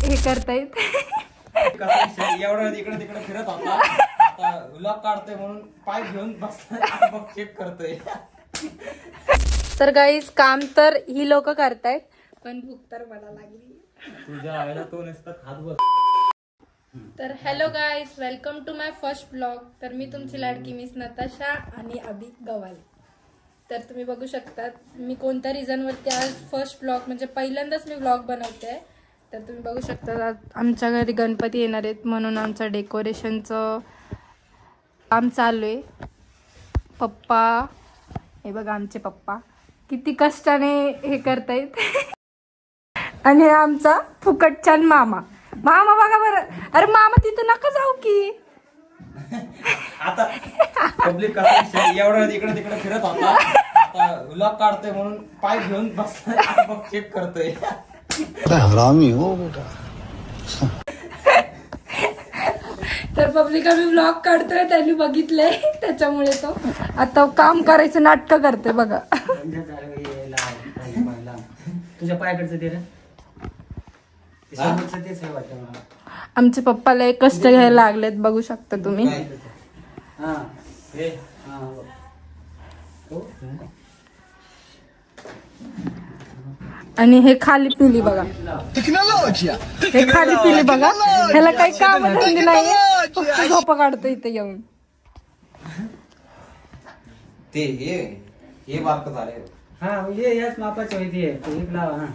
हे करतायत. एवढं इकडे तिकडे फिरत होता, आता व्लॉग काढतोय म्हणून पाय घेऊन बसलाय, मग चेक करतोय. तर गाईस काम तर ही लोक करतायत, पण भूक तर मला लागली. तुझ्या आईला तो नुसतं खात बस. तर hello guys, welcome to my first blog. तर मी तुमची लाडकी मिस नताशा आणि अभि गवाल. तर तुम्ही बघू शकता मी कोणत्या रिझनवरती आज फर्स्ट ब्लॉग म्हणजे पहिल्यांदाच मी ब्लॉग बनवते. तर तुम्ही बघू शकता आज आमच्या घरी गणपती येणार आहेत म्हणून आमचं डेकोरेशनचं काम चालू आहे. पप्पा, हे बघा आमचे पप्पा किती कष्टाने हे करतायत. आणि आमचा फुकटचान मामा. मामा बघा बरं, अरे मामा तिथं नका जाऊ की. आता पब्लिक एवढं इकडे तिकडे फिरत होता, आता व्लॉग काढतोय म्हणून पाय घेऊन बसलाय, मग चेक करतोय. हरामी हो बेटा. तर पब्लिक आम्ही व्लॉग काढतोय, त्यांनी बघितलंय त्याच्यामुळे तो आता काम करायचं नाटक करते बघा. तुझ्या पायाकडचं ते रे तेच आहे वाटतं मला. आमचे पप्पाला एक कष्ट घ्यायला लागलेत, बघू शकता तुम्ही. आणि हे खाली पिली बघा, हे खाली पिली बघा, ह्याला काही काम धंदे नाहीये, फक्त झोपा काढतो इथे येऊन. ते हे बारक झाले. हा ये याच मापाची होती एक लावा. हा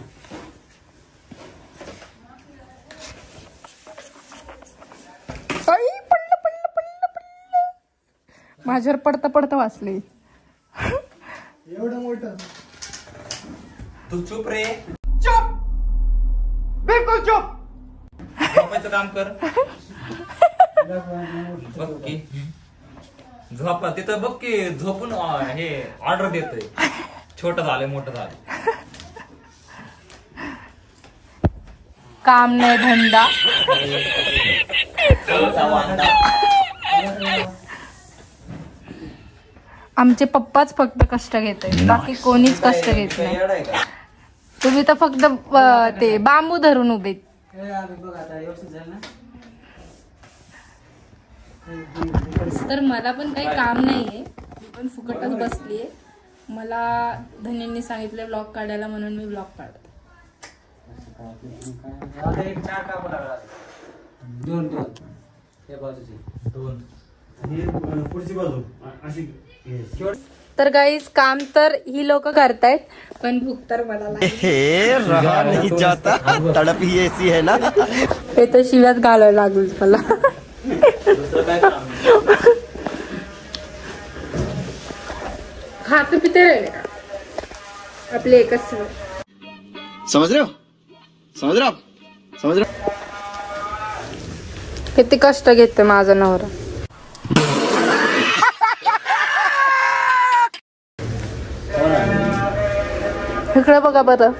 माझ्यावर पडता पडता वाचले. एवढं मोठं. तू चुप रे, चुप, बिलकुल चुप. झोपायचं काम कर. बघ की झोपा तिथं, बघ की झोपून हे ऑर्डर देतोय. छोटं झालंय मोठं झालं. काम नाही धंदा. आमचे पप्पाच फक्त कष्ट घेत आहेत, बाकी कोणीच कष्ट घेत नाही. तुम्ही तर फक्त ते बांबू धरून उभे. तर मला पण काही काम नाहीये, मी पण फुकटच बसलीये. मला धन्यांनी सांगितलं ब्लॉग काढायला म्हणून मी ब्लॉग काढते. दोन या बाजूचे दोन आणि पुढची बाजू अशी. तर गाईज काम तर ही लोक करतायत, पण भूक तर मला रहा नहीं जाता, तड़प ही ऐसी है ना. ते तर शिव्यात घालायला लागल मला. खात पिते आपले एकच सवय. समझ रहे हो, समझ रहे हो, समझ रहे हो. किती कष्ट घेते माझा नवरा. इकडे बघा बरं.